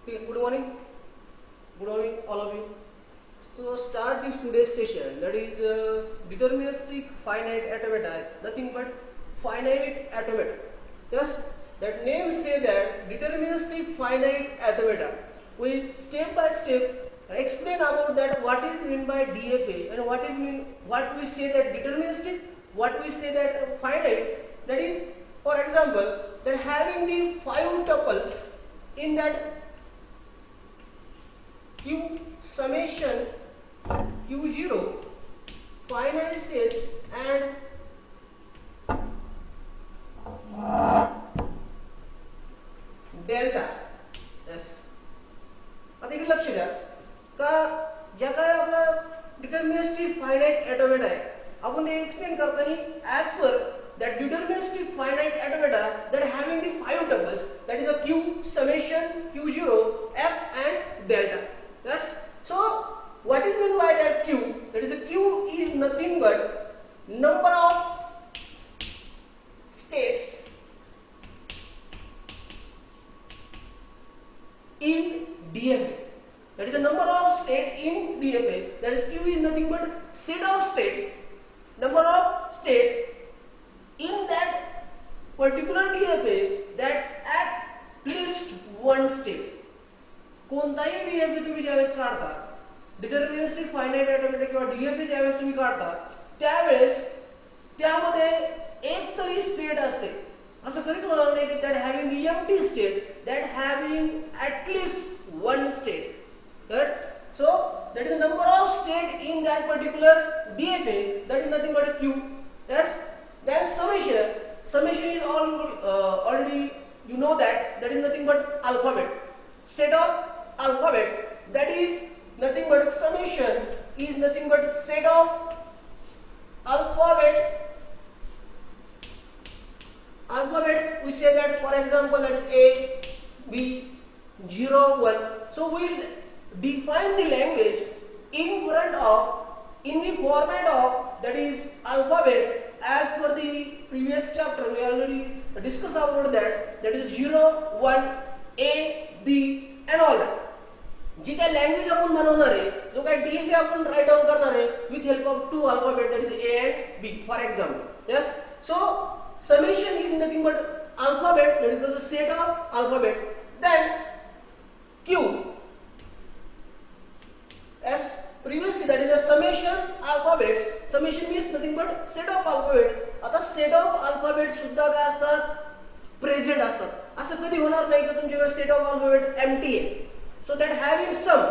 Okay, good morning. Good morning, all of you. So start this today's session. That is deterministic finite automata. Nothing but finite automata. Yes, that name say that deterministic finite automata. We step by step explain about that what is meant by DFA and what we say that deterministic, what we say that finite. That is, for example, that having the 5 tuples in that Q summation Q0 finite state and delta S. आता इकडे लक्ष द्या का ज्या काय आपला deterministic finite automata आहे आपण ते एक्सप्लेन करताना as per that deterministic finite automata that having the 5 tuples, that is a Q summation Q0 F and delta. Yes. So what is meant by that Q? That is a Q is nothing but number of states in DFA. That is the number of states in DFA. That is Q is nothing but set of states, number of states in that particular DFA that at least one state. कोणताही DFA तुम्ही ज्यावेळेस काढता, deterministic finite automata किंवा DFA ज्यावेळेस तुम्ही काढता त्यावेळेस त्यामध्ये एक तरी स्टेट असते. असं कधीच होणार नाही की that having the empty state, that having at least one state. Correct? So that is the number of state in that particular DFA. That is nothing but a Q. Yes. Then summation is already you know that is nothing but alphabet. Set of alphabet, that is nothing but summation is nothing but set of alphabets. We say that, for example, that A, B, 0, 1. So we will define the language in the format of that is alphabet. As per the previous chapter, we already discussed about that is 0, 1, A, B and all that. जी काय language आपण बनवणार आहे, जो काय DFA आपण write down करणार आहे with help of 2 alphabet, that is A and B, for example. Yes. So summation is nothing but alphabet, that is a set of alphabet. Then Q, as previously, that is a summation alphabets. Summation means nothing but set of alphabet. आता set of alphabet सुद्धा काय असतात, present असतात. असं कधी होणार नाही की तुमच्याकडे set of alphabet empty आहे. So that having some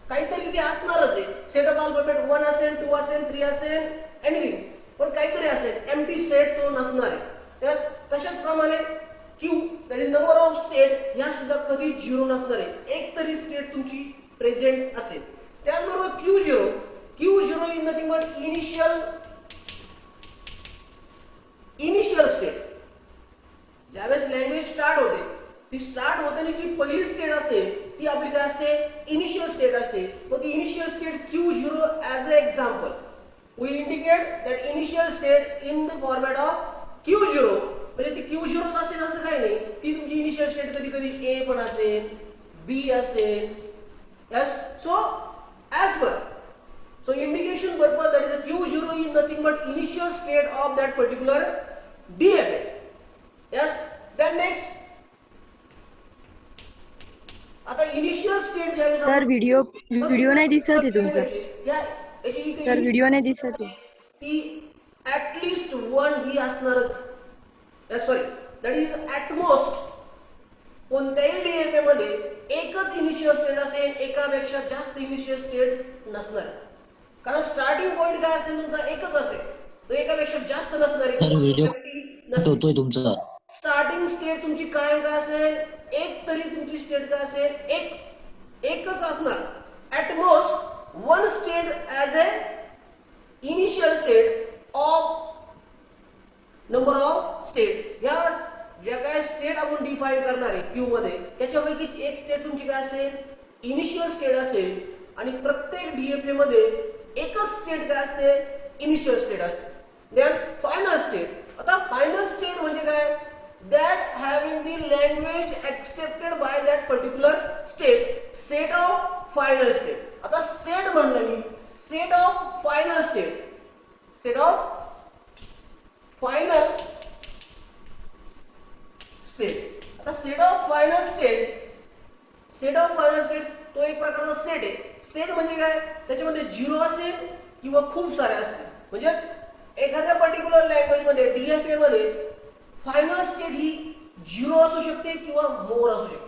काहीतरी ते असणारच आहे. set of alphabet 1 असेल, 2 असेल, 3 असेल, anything. पण काहीतरी असेल, empty set तो नसणार आहे. Yes. तशाच प्रमाणे Q, that is number of state, ह्या सुद्धा कधी 0 नसणार आहे. एक तरी स्टेट तुमची प्रेझेंट असेल. त्याचबरोबर Q0 is nothing but initial state. ज्यावेळेस लँग्वेज स्टार्ट होते, ती स्टार्ट होताना जी पहिली स्टेट असते ती आपली काय असते, इनिशियल स्टेट असते. मग ती initial state Q0 as a example we indicate that initial state in the format of Q0. म्हणजे ती Q0 असेल असं काही नाही, ती तुमची इनिशियल स्टेट कधी कधी A पण असेल, B असेल. Yes. So as per, so indication purpose, that is a Q0 is nothing but initial state of that particular DFA. Yes. Then next, आता इनिशियल स्टेट ज्यावेळेस सर व्हिडिओ नाही दिसत आहे तुमचा. सर व्हिडिओ नाही दिसत आहे. ती at least one ही असणारच. Sorry, that is at most कोणत्याही DFA मध्ये एकच इनिशियल स्टेट असेल, एकापेक्षा जास्त इनिशियल स्टेट नसणार. कारण स्टार्टिंग पॉइंट काय असेल तुमचा एकच असेल, तो एकापेक्षा जास्त नसणार होतोय तुमचा. स्टार्टिंग स्टेट तुमची काय असेल, एक तरी तुमची स्टेट काय असेल, एकच असणार. At most one state as a initial state of number of state. या ज्या काय स्टेट आपण डिफाइन करणार आहे Q मध्ये, त्याच्यापैकीच एक स्टेट तुमची काय असेल, इनिशियल स्टेट असेल. आणि प्रत्येक DFA मध्ये एकच स्टेट काय असते, इनिशियल स्टेट असते. Then final state. आता फायनल स्टेट म्हणजे काय, that having the language accepted by that particular state. set of final state. आता set of final state तो एक प्रकारचा सेट आहे. सेट म्हणजे काय, त्याच्यामध्ये 0 असेल किंवा खूप सारे असतील. म्हणजे एखाद्या पर्टिक्युलर लँग्वेज मध्ये डीएफए मध्ये फायनल स्टेट ही 0 असू शकते किंवा मोर असू शकते.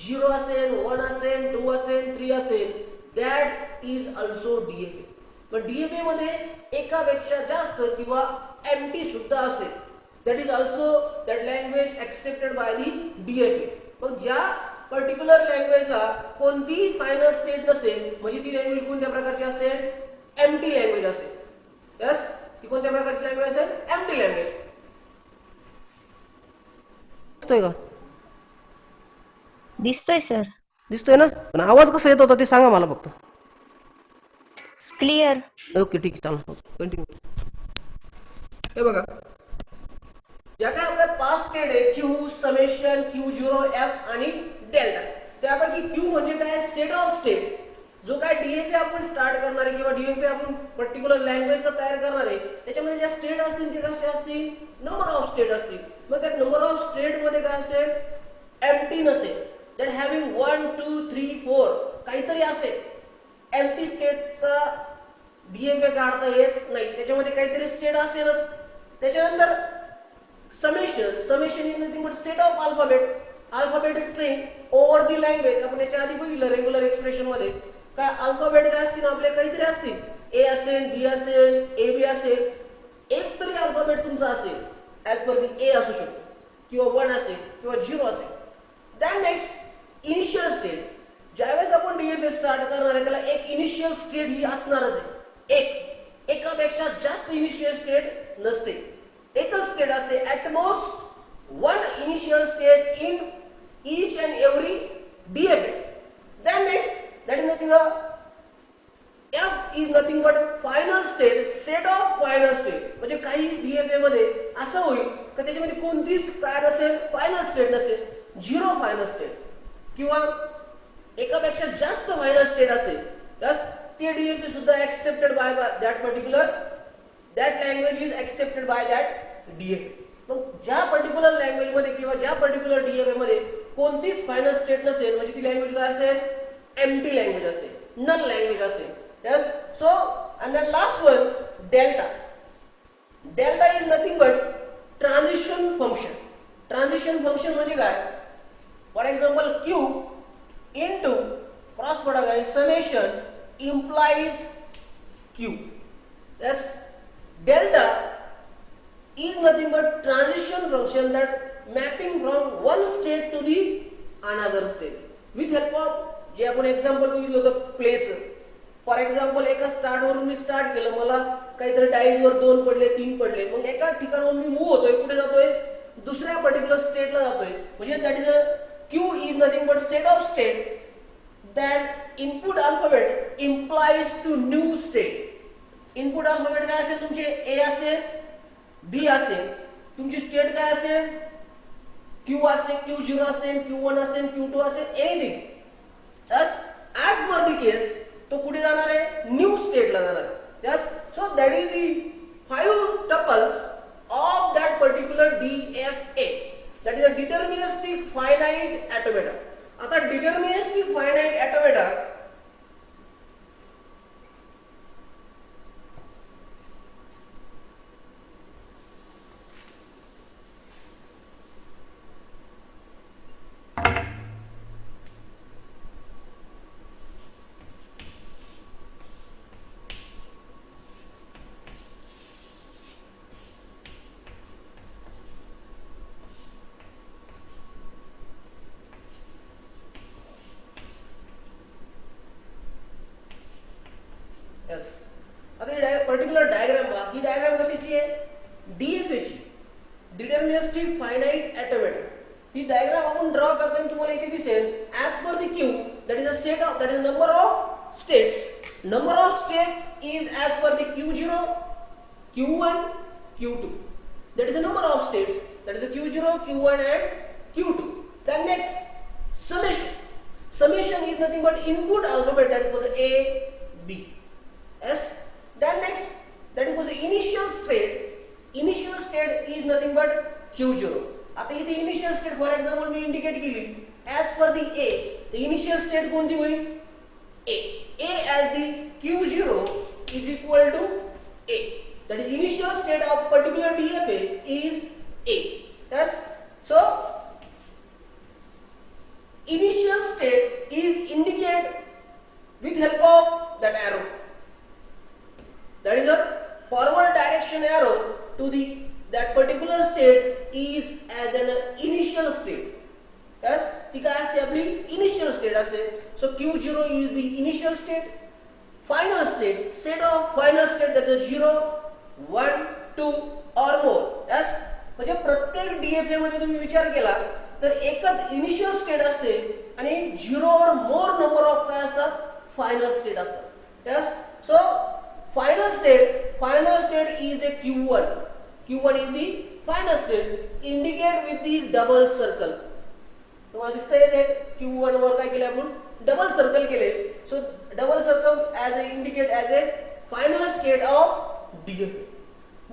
0 असेल, 1 असेल, 2 असेल, 3 असेल, दॅट इज ऑल्सो डीएफए. पण डीएफए मध्ये एकापेक्षा जास्त किंवा एम्प्टी सुद्धा असेल, that is also that language accepted by the DFA. मग ज्या पर्टिक्युलर लँग्वेजला कोणतीही फायनल स्टेट नसेल म्हणजे ती लँग्वेज कोणत्या प्रकारची असेल, एम्प्टी लँग्वेज असेल. यस, ती कोणत्या प्रकारची लँग्वेज असेल, एम्प्टी लँग्वेज. दिसतोय का? दिसतोय सर. दिसतोय ना? पण आवाज कसा येत होता ते सांगा मला फक्त. क्लिअर. ओके, ठीक आहे, चालेल, कंटिन्यू. हे बघा, ज्या काय आपल्या 5 स्टेट आहे, क्यू, समेशन, Q0, F आणि डेल्टा. त्यापैकी क्यू म्हणजे काय, सेट ऑफ स्टेट. जो काय डीएफए आपण स्टार्ट करणार आहे किंवा डीएफए आपण पर्टिक्युलर लँग्वेजचा तयार करणार आहे, त्याच्यामध्ये ज्या स्टेट असतील ते कसे असतील, नंबर ऑफ स्टेट असतील. मग त्या नंबर ऑफ स्टेट मध्ये काय असेल, एम्प्टी नसेल, दॅट हॅव्हिंग 1 2 3 4 काहीतरी असेल. एम्प्टी स्टेटचा डीएफए काढता येत नाही, त्याच्यामध्ये काहीतरी स्टेट असेलच. त्याच्यानंतर summation is nothing but set of alphabet string over the language. आपण याच्या आधी बघितलं रेग्युलर एक्सप्रेशन मध्ये काय अल्फाबेट काय असतील आपले, काहीतरी असतील. ए असेल, बी असेल, ए बी असेल, एक तरी अल्फाबेट तुमचा असेल. ऍज पर दी ए असू शकतो किंवा 1 असेल किंवा 0 असेल. Than next initial state. ज्यावेळेस आपण डीएफए स्टार्ट करणार आहे त्याला एक इनिशियल स्टेट ही असणारच आहे. एकापेक्षा जास्त इनिशियल स्टेट नसते, एकच स्टेट असते. At most 1 initial state in each and every DFA. Then next, that is nothing but F is nothing but final state, set of final state. म्हणजे काही DFA मध्ये असं होईल की त्याच्यामध्ये कोणतीच काय नसेल, फायनल स्टेट नसेल, 0 फायनल स्टेट किंवा एकापेक्षा जास्त फायनल स्टेट असेल. थस ते DFA सुद्धा accepted by that particular, that language is accepted by that DFA. मग ज्या पर्टिक्युलर लँग्वेज मध्ये किंवा ज्या पर्टिक्युलर डीएफए मध्ये कोणतीच फायनल स्टेट नसेल म्हणजे ती लँग्वेज काय असेल, एम्प्टी लँग्वेज असेल, नन लँग्वेज असेल. Yes, so and then last one, delta. Delta is nothing but transition function. Transition function म्हणजे काय, for example Q into cross product आहे summation implies Q. Yes, delta is nothing but transition function that mapping from one state to the another state with help of जे आपण example बघितलं होतं प्लेचं. For example एका start वरून मी start केलं, मला काहीतरी डाईज वर 2 पडले, 3 पडले, मग एका ठिकाणावरून मी मूव्ह होतोय, कुठे जातोय, दुसऱ्या पर्टिक्युलर स्टेटला जातोय. म्हणजे that is a Q is nothing but set of state that input alphabet implies to new state. Input alphabet काय असेल तुमचे, ए असेल, बी असेल, तुमची स्टेट काय असेल, क्यू असेल, Q0 असेल, Q1 असेल, Q2 असेल, anything. Yes, as per the case तो कुठे जाणार आहे, न्यू स्टेटला जाणार आहे. Yes, so that is the 5 tuples of that particular DFA. That is a deterministic finite automata. आता deterministic finite automata particular diagram पहा. ही डायग्राम कशाची आहे, डीएफए ची, डिटर्मिनिस्टिक फायनाइट ऑटोमेटा. ही डायग्राम आपण ड्रॉ करताना तुम्हाला इथे दिसेल as per the Q that is a set of, that is number of states. Number of state is as per the Q0, Q1, Q2. That is the number of states. That is the Q0, Q1 and Q2. Then next, summation. Summation is nothing but input alphabet, that is A, B, S. Then next, that is the initial state. Initial state is nothing but Q0. आता इथे initial state for example me indicate केली as per the A, the initial state कोणती होईल A. A as the Q0 is equal to A. That is initial state of particular DFA is A. Yes. So initial state is indicated with help of that arrow. That is a forward direction arrow to the that particular state is as an initial state. Yes, ती काय असते आपली initial state असते. So Q0 is the initial state. Final state, set of final state that is 0, 1, 2 or more. Yes, म्हणजे प्रत्येक DFA मध्ये तुम्ही विचार केला तर एकच इनिशियल स्टेट असते आणि 0 or more number of काय असतात फायनल स्टेट असतात. Yes, so final state is a Q1. Q1 is the final state indicate with the double circle. तुम्हाला दिसतंय ते Q1 वर काय केले आपण डबल सर्कल केले. So double circle as a indicate as a final state of DFA.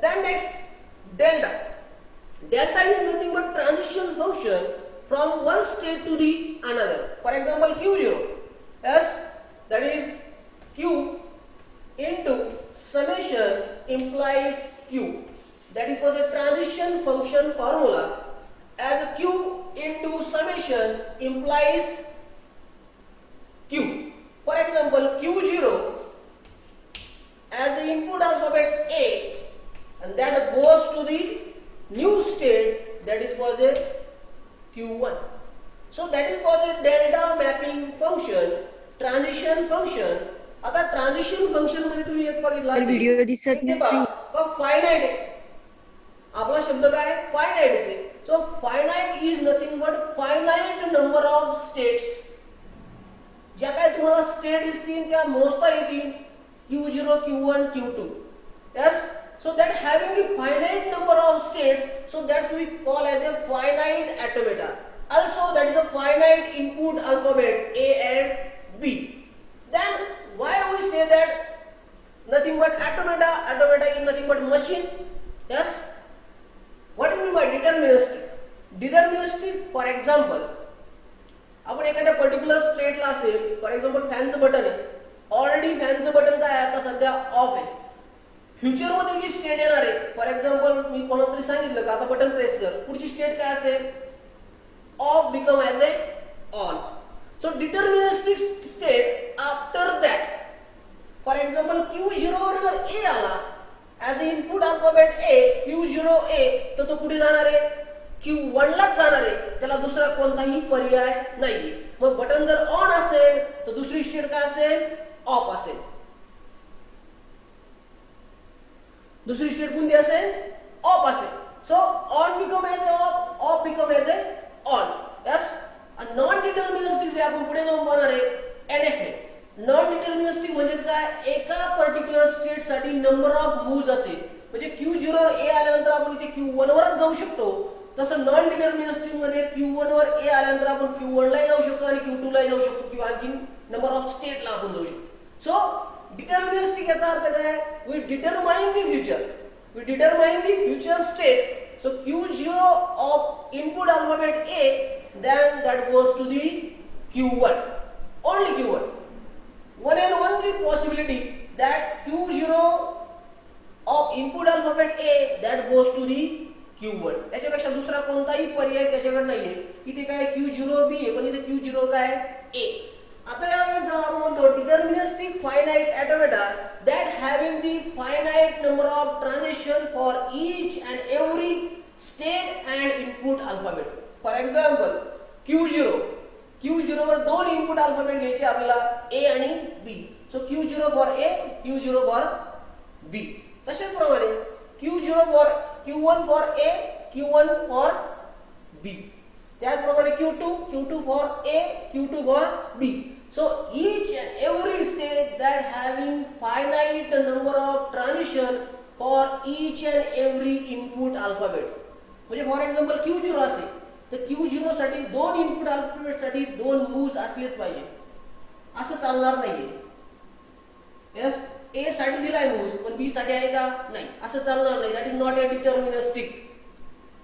Then next delta. Delta is nothing but transition function from one state to the another. For example, Q0. Yes, that is Q into summation implies Q. That is for the transition function formula. As Q into summation implies Q. For example, Q0 as the input alphabet A and that goes to the new state that is called a Q1. So that is called a delta mapping function, transition function. आता transition function मध्ये तुम्ही एक बघितला असेल video दिसत नाही finite आहे. आपला शब्द काय फायनाइट आहे. So finite is nothing but finite number of states. ज्या काय तुम्हाला स्टेट दिसतील त्या मोजता येतील Q0, Q1, Q2. Yes, so that having the finite number of states, so that's we call as a finite automata. Also that is a finite input alphabet A and B. Then why we say that nothing but automata? Automata is nothing but machine. Yes. What do you mean by deterministic? Deterministic, for example, आपण एखाद्या particular स्टेटला असेल, for example फॅनचं button आहे. Already फॅनचं button काय आहे आता सध्या of आहे. Future मध्ये जी स्टेट येणार आहे, फॉर एक्झाम्पल मी कोणाला तरी सांगितलं का आता बटन प्रेस कर, पुढची स्टेट काय असेल of become as A on. So deterministic state after that, for example Q0 वर जर A आला as a input alphabet A, Q0A, तर तो कुठे जाणार आहे Q1 लाच जाणार आहे. त्याला दुसरा कोणताही पर्याय नाहीये. मग बटन जर ऑन असेल तर दुसरी स्टेट काय असेल ऑफ असेल. दुसरी स्टेट कोणती असेल ऑफ असेल. So on become as A of, of become as A on. Yes. आणि नॉन डिटर्मिनिस्टिक जे आपण पुढे जाऊन पाहणार आहे NFA. नॉन डिटर्मिनिस्टिक म्हणजे काय एका पर्टिक्युलर स्टेट साठी नंबर ऑफ मूव्स असेल. म्हणजे Q0 वर A आल्यानंतर आपण इथे Q1 वरच जाऊ शकतो. तसं नॉन डिटर्मिनिस्टिक मध्ये Q1 वर A आल्यानंतर आपण Q1 ला जाऊ शकतो आणि Q2 ला जाऊ शकतो किंवा आणखी नंबर ऑफ स्टेट ला आपण जाऊ शकतो. सो डिटर्मिनिस्टिक याचा अर्थ काय we determine the future, we determine the future state. So Q0 of input alphabet A then that goes to the Q1, only Q1. One and only possibility that Q0 of input alphabet A that goes to the Q1. याच्यापेक्षा दुसरा कोणताही पर्याय त्याच्याकडे नाहीये. इथे काय Q0 B आहे पण इथे Q0 काय A. आता यावेळेस जेव्हा आपण म्हणतो deterministic finite automata that having the finite number of transition for each and every state and input alphabet. For example, Q0 वर दोन इनपुट अल्फाबेट घ्यायचे आपल्याला A आणि B. So Q0 for A, Q0 for B. तशाच प्रमाणे Q1 for A, Q1 for B. त्याचप्रमाणे Q2 for A, Q2 for B. So each and every state that having finite number of transition for each and every input alphabet. म्हणजे for example Q0 असेल तर Q0 साठी दोन input alphabet साठी दोन moves असलेच पाहिजे. असं चालणार नाहीये. यस. ए साठी दिलाय मूज पण बी साठी आहे का नाही, असं चालणार नाही. That is not a deterministic,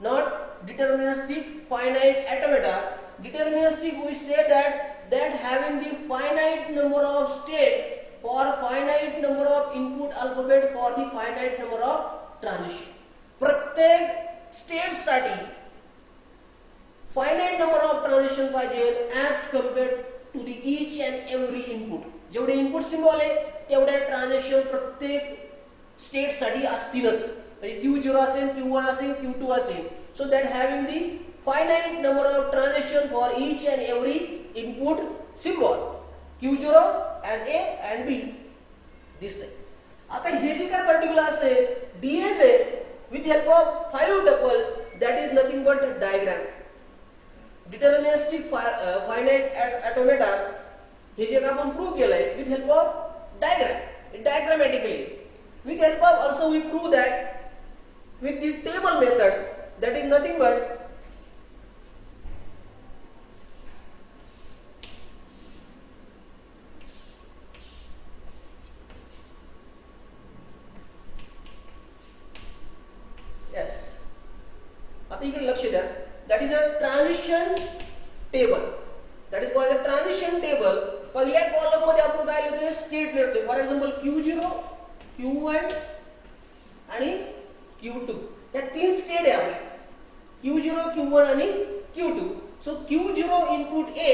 not deterministic finite automata. Deterministic, we say that having the finite number of state for finite number of input alphabet for the finite number of transition. प्रत्येक state साठी finite number of transition पाहिजे as compared to the each and every input. जेवढे input symbol आहे तेवढे transition प्रत्येक state साठी असतीलच. Q0 असेल, Q1 असेल, Q2 असेल. So that having the finite number of transition for each and every input symbol. Q0 as A and B दिसतंय. आता हे जे काय पर्टिक्युलर असेल DFA with help of 5 tuples, that is nothing but diagram. Deterministic finite automata हे जे आपण prove केलंय with help of diagram, diagrammatically. With help of also we prove that with the table method, that is nothing but yes. आता इकडे लक्ष द्या. That is a transition table. That is called a transition table. पहिल्या column मध्ये आपण काय लिहितोय state लिहितोय. फॉर एक्झाम्पल Q0, Q1 आणि Q2. या तीन स्टेट आहे आपल्या Q0, Q1 आणि Q2. So Q0 input A,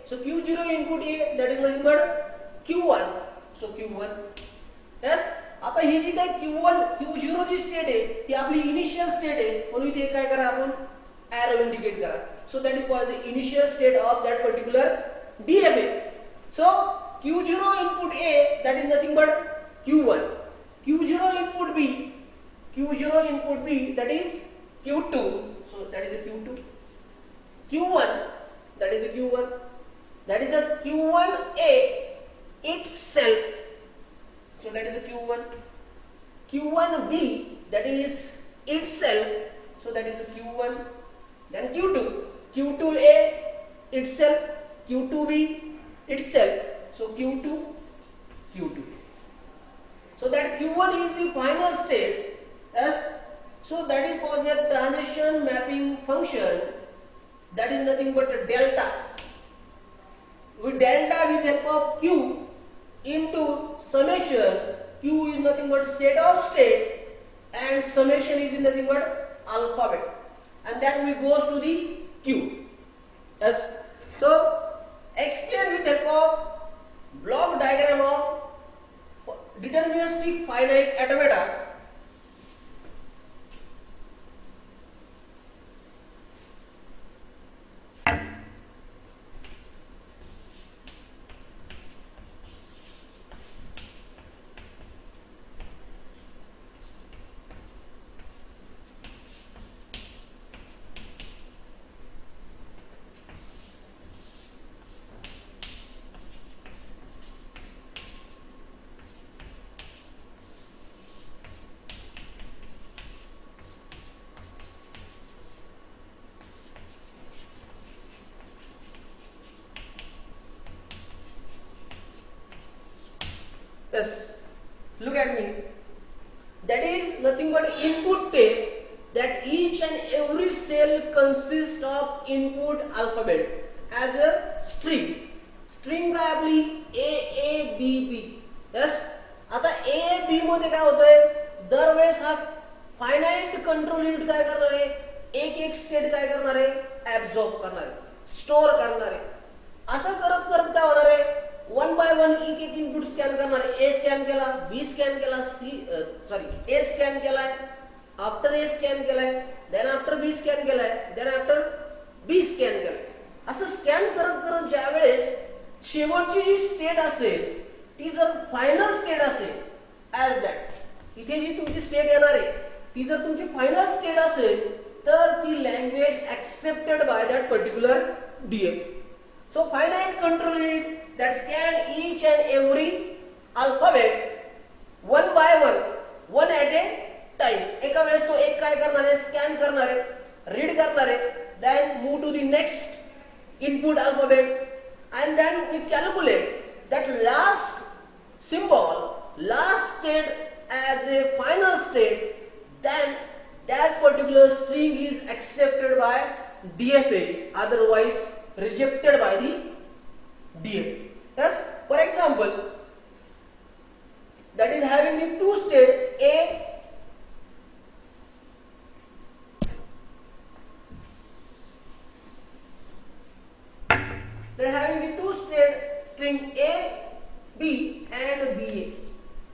so Q0 input A, that is nothing but Q1. So Q1. Yes. आता ही जी काय Q1, Q0 जी स्टेट आहे ती आपली इनिशियल स्टेट आहे, म्हणून इथे काय करा आपण arrow indicate करा. So that is called the initial state of that particular DFA. So Q0 input A, that is nothing but Q1. Q0 input B, Q0 input B, that is Q2. So that is a Q2. Q1, that is a Q1. That is a Q1A itself. So that is a Q1. Q1B, that is itself. So that is a Q1. Then Q2. Q2A itself. Q2B itself. So Q2, Q2. So that Q1 is the final state. Yes. So that is called a transition mapping function. That is nothing but a delta. With delta with help of Q into summation. Q is nothing but set of state and summation is nothing but alphabet. And that we goes to the Q. Yes. So explain with help of block diagram of deterministic finite automata. Yes, look at me. That is nothing but input tape. That each and every cell consists of input alphabet as a string. String काय आपली A A B B. Yes. आता A B मध्ये काय होतंय दरवेळेस हा finite control unit काय करणार आहे एक एक स्टेट काय करणार आहे ऍब्सॉर्ब करणार आहे स्टोअर करणार आहे. असं करत करत काय होणार आहे वन बाय वन एक एक इनपुट स्कॅन करणार आहे. ए स्कॅन केला, बी स्कॅन केला, ए स्कॅन केलाय, आफ्टर ए स्कॅन केलाय, देन आफ्टर बी स्कॅन केलाय, देन आफ्टर बी स्कॅन केलाय. असं स्कॅन करत करत ज्या वेळेस शेवटची जी स्टेट असेल ती जर फायनल स्टेट असेल ऍज दॅट इथे जी तुमची स्टेट येणार आहे ती जर तुमची फायनल स्टेट असेल तर ती language accepted by that particular DFA. So finite control unit that scan each and every alphabet one by one at a time. एका वेळेस तो एक काय करणार आहे स्कॅन करणार आहे, रीड करणार आहे, then move to the next input alphabet and then we calculate that last symbol last state as a final state, then that particular string is accepted by DFA, otherwise rejected by the DFA. Yes, for example, that is having the two state A that having the two state string A, B and BA.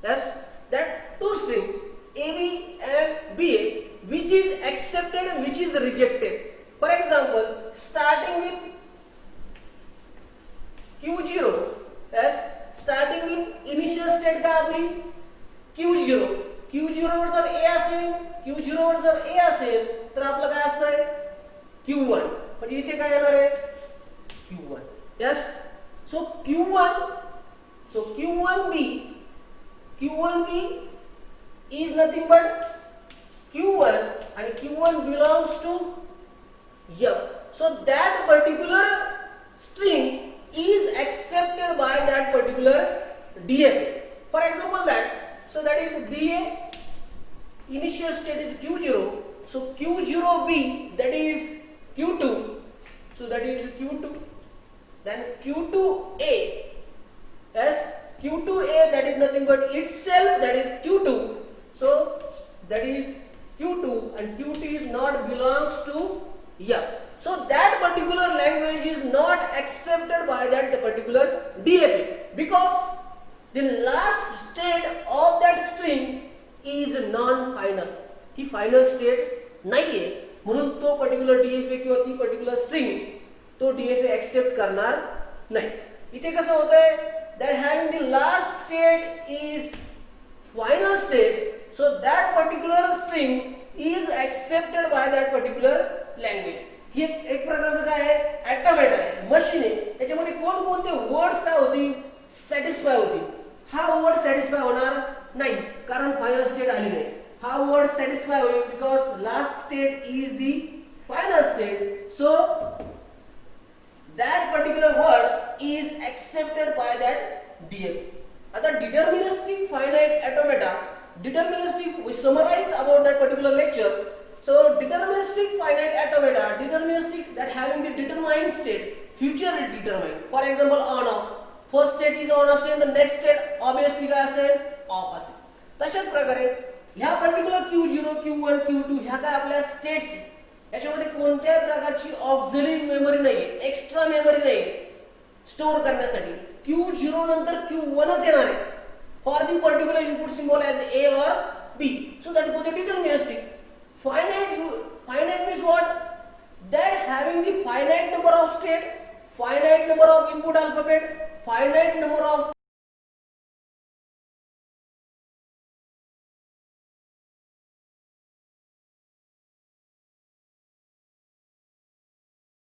Yes, that two string AB and BA, which is accepted and which is rejected. For example, starting with Q0, yes, starting with initial state का आपली Q0, Q0 वर जर A असेल, Q0 वर जर A असेल, तर आपलं काय असणार Q1. म्हणजे इथे काय येणार आहे Q1. Yes, so Q1B is nothing but Q1 and Q1 belongs to F. So that particular string is accepted by that particular DFA. For example, that is BA, initial state is Q0, so Q0B, that is Q2, so that is Q2, then Q2A, yes, Q2A, that is nothing but itself, that is Q2, so that is Q2 and Q2 is not belongs to F. So that particular language is not accepted by that particular DFA because the last state of that string is non-final. ती final state नाहीये, म्हणून तो particular DFA किंवा ती particular string तो DFA accept करणार नाही. इथे कसं होतंय, that having the last state is final state, so that particular string is accepted by that particular language. ही एक प्रकारचं काय आहे, ऑटोमेट आहे, मशीन आहे. त्याच्यामध्ये कोणकोणते वर्ड्स काय होतील, सॅटिस्फाय होतील. हा वर्ड सॅटिस्फाय होणार नाही कारण फायनल स्टेट आली नाही. हा वर्ड सॅटिस्फाय होईल because last state is the final state, so that particular word is accepted by that DFA. आता deterministic finite automata, deterministic, we summarize about that particular lecture. So deterministic finite automata, deterministic, that having the determined state, future determined. For example, on off, first state is on असेल, the next state obviously काय असेल, off असेल. तशाच प्रकारे ह्या particular Q0, Q1, Q2 ह्या काय आपल्या स्टेट्स, याच्यामध्ये कोणत्याही प्रकारची ऑक्झिलरी मेमरी नाहीये, एक्स्ट्रा मेमरी नाहीये स्टोअर करण्यासाठी. Q0 नंतर Q1च येणार आहे for the particular input symbol as A or B. So that was a deterministic. Finite means what? That having the finite number of state, finite number of input alphabet, finite number of